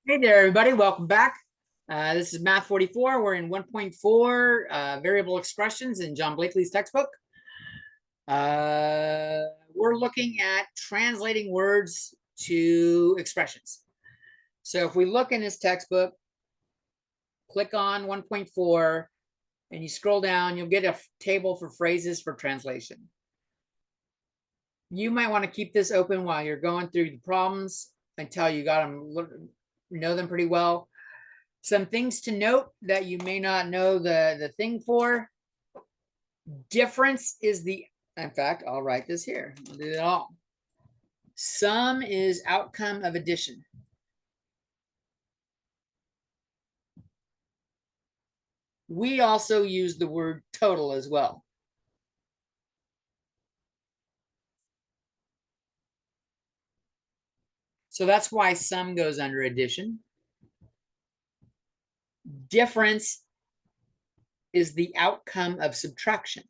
Hey there, everybody. Welcome back. This is Math 44. We're in 1.4 variable expressions in John Blakely's textbook. We're looking at translating words to expressions. So if we look in his textbook, click on 1.4, and you scroll down, you'll get a table for phrases for translation. You might want to keep this open while you're going through the problems until you got them, know them pretty well. Some things to note that you may not know the thing for. Difference is in fact, I'll write this here. I'll do it all. Sum is outcome of addition. We also use the word total as well. So that's why sum goes under addition. Difference is the outcome of subtraction.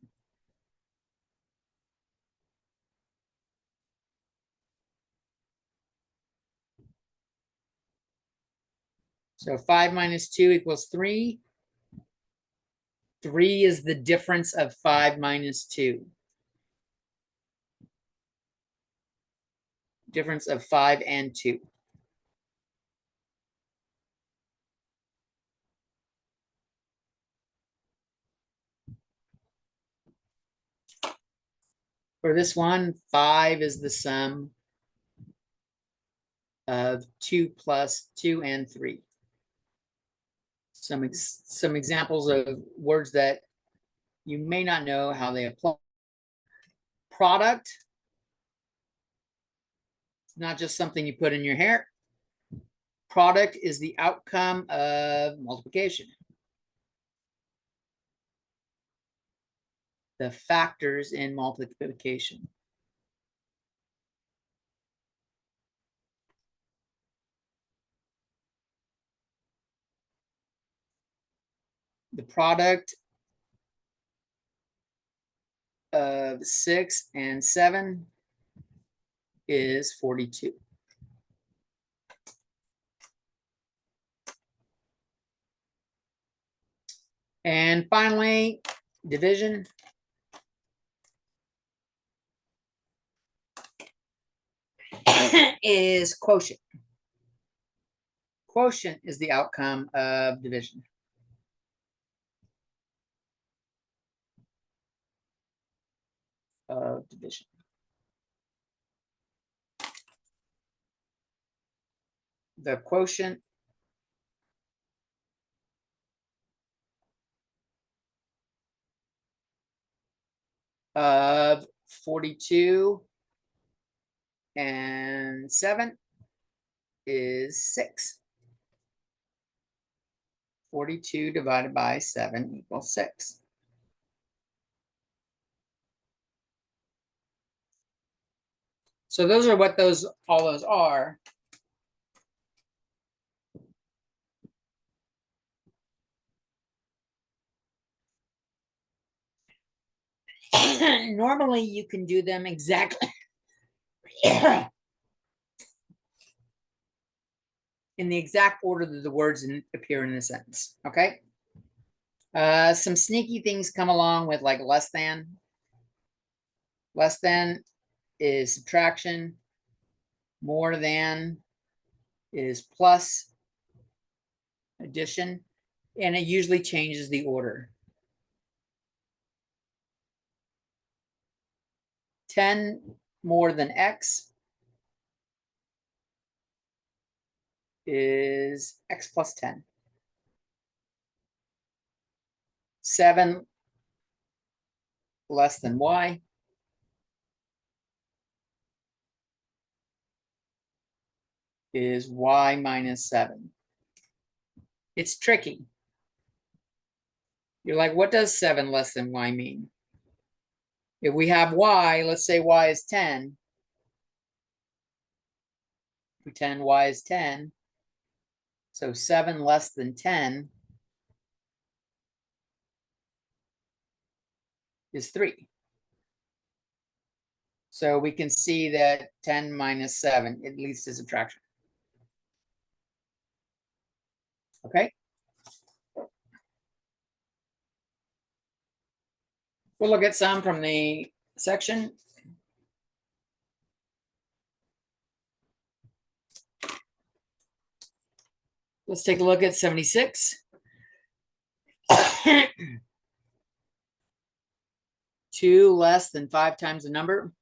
So 5 minus 2 equals 3. 3 is the difference of 5 minus 2. Difference of 5 and 2. For this one, 5 is the sum of 2 plus 2 and 3. Some examples of words that you may not know how they apply. Product. It's not just something you put in your hair. Product is the outcome of multiplication. The factors in multiplication. The product of 6 and 7 is 42. And finally, division. Is quotient. Quotient is the outcome of division. Of division. The quotient of 42 and 7 is 6. 42 divided by 7 equals 6. So those are what all those are. Normally you can do them exactly in the exact order that the words appear in the sentence. Okay. Some sneaky things come along with like less than. Less than is subtraction. More than is plus addition, and it usually changes the order. 10 more than x is x plus 10. 7 less than y is y minus 7. It's tricky. You're like, what does 7 less than y mean? If we have y, let's say y is 10. Pretend y is 10. So 7 less than 10 is 3. So we can see that 10 minus 7, it leads to subtraction. Okay. We'll look at some from the section. Let's take a look at 76. 2 less than 5 times the number.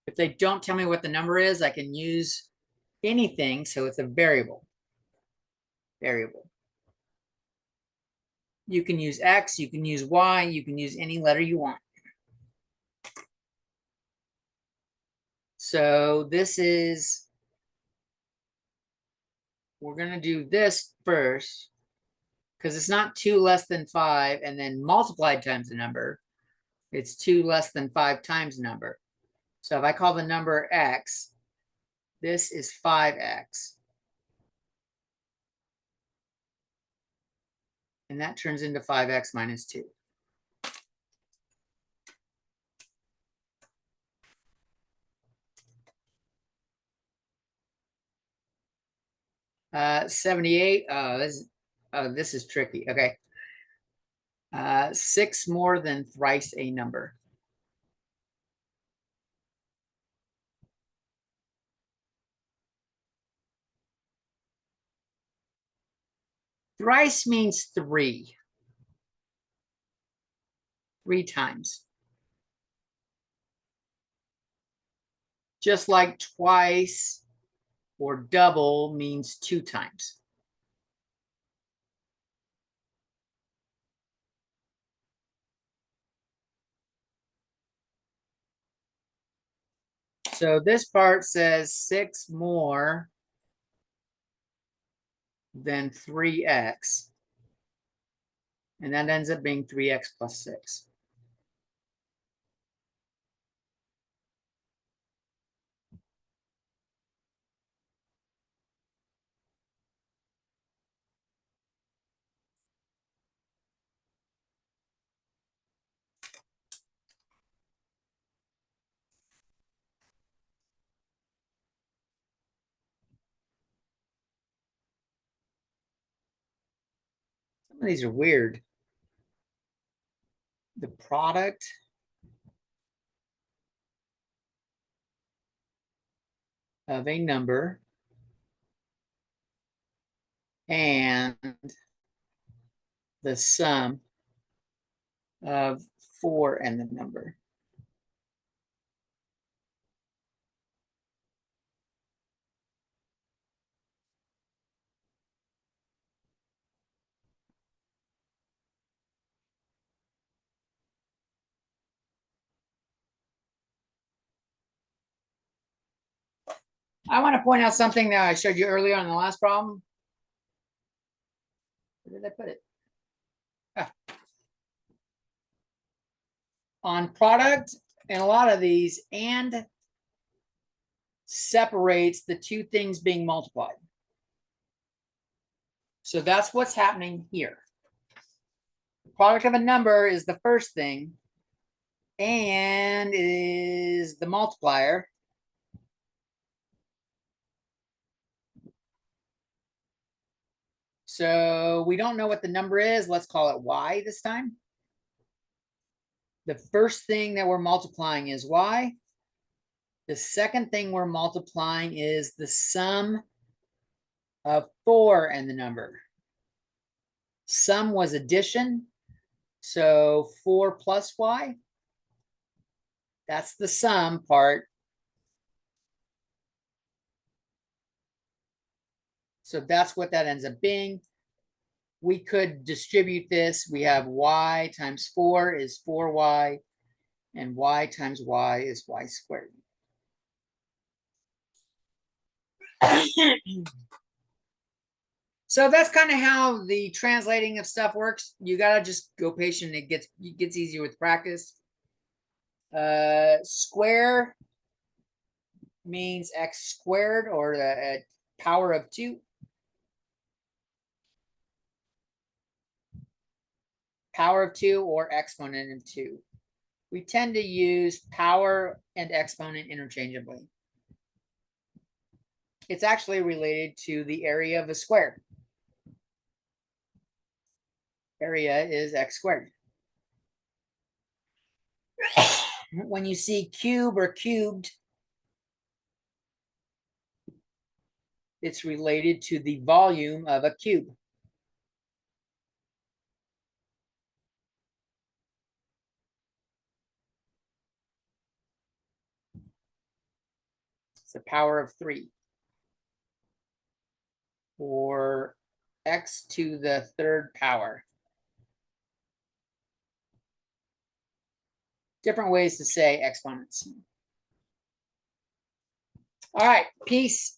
If they don't tell me what the number is, I can use anything. So it's a variable. Variable. You can use X, you can use Y, you can use any letter you want. So this is, we're going to do this first because it's not 2 less than 5 and then multiplied times the number. It's 2 less than 5 times the number. So if I call the number X, this is 5X. And that turns into 5X minus 2. Uh, 78. This is tricky. Okay. 6 more than thrice a number. Thrice means 3. 3 times. Just like twice or double means 2 times. So this part says 6 more than 3x. And that ends up being 3x plus 6. Some of these are weird. The product of a number and the sum of 4 and the number. I want to point out something that I showed you earlier on the last problem. Where did I put it? Ah. On product, and a lot of these, and separates the two things being multiplied. So that's what's happening here. The product of a number is the first thing, and is the multiplier. So we don't know what the number is. Let's call it y this time. The first thing that we're multiplying is y. The second thing we're multiplying is the sum of 4 and the number. Sum was addition. So 4 plus y. That's the sum part. So that's what that ends up being. We could distribute this. We have y times 4 is 4y, and y times y is y squared. So that's kind of how the translating of stuff works. You gotta just go patient. It gets easier with practice. Square means x squared, or the power of 2. Power of 2 or exponent of 2. we tend to use power and exponent interchangeably. It's actually related to the area of a square. Area is x squared. When you see cube or cubed, it's related to the volume of a cube. It's the power of 3. Or x to the third power. Different ways to say exponents. All right, peace.